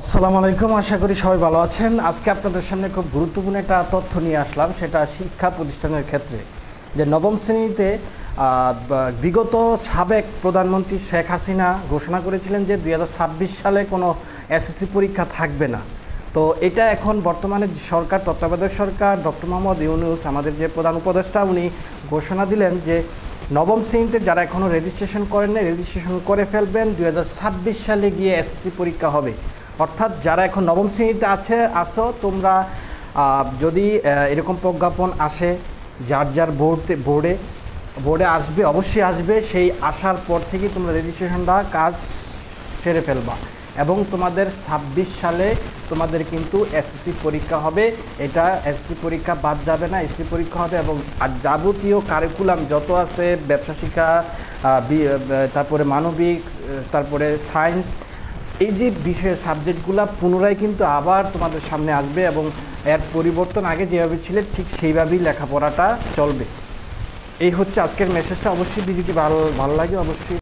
আসসালামু আলাইকুম, আশা করি সবাই ভালো আছেন। আজকে আপনাদের সামনে খুব গুরুত্বপূর্ণ একটা তথ্য নিয়ে আসলাম, সেটা শিক্ষা প্রতিষ্ঠানের ক্ষেত্রে। যে নবম শ্রেণীতে বিগত সাবেক প্রধানমন্ত্রী শেখ হাসিনা ঘোষণা করেছিলেন যে 2026 সালে কোনো এসএসসি পরীক্ষা থাকবে না। তো এটা এখন বর্তমানে সরকার, তত্ত্বাবধায়ক সরকার, ডক্টর মোহাম্মদ ইউনূস, আমাদের যে প্রধান উপদেষ্টা, উনি ঘোষণা দিলেন যে নবম শ্রেণীতে যারা এখনও রেজিস্ট্রেশন করেন না, রেজিস্ট্রেশন করে ফেলবেন। 2026 সালে গিয়ে এসএসসি পরীক্ষা হবে। অর্থাৎ যারা এখন নবম শ্রেণীতে আসো, তোমরা যদি এরকম প্রজ্ঞাপন আসে, যার যার বোর্ডে আসবে, অবশ্যই আসবে, সেই আসার পর থেকেই তোমরা রেজিস্ট্রেশনটা কাজ সেরে ফেলবা এবং তোমাদের 26 সালে তোমাদের কিন্তু এসএসসি পরীক্ষা হবে। এটা এসএসসি পরীক্ষা বাদ যাবে না, এসএসসি পরীক্ষা হবে। এবং আর যাবতীয় কারিকুলাম যত আছে, ব্যবসা শিক্ষা, তারপরে মানবিক, তারপরে সায়েন্স, এই যে বিষয়ের সাবজেক্টগুলো পুনরায় কিন্তু আবার তোমাদের সামনে আসবে এবং এর পরিবর্তন আগে যেভাবে ছিল ঠিক সেইভাবেই লেখাপড়াটা চলবে। এই হচ্ছে আজকের মেসেজটা। অবশ্যই ভিডিওটি ভালো লাগে, অবশ্যই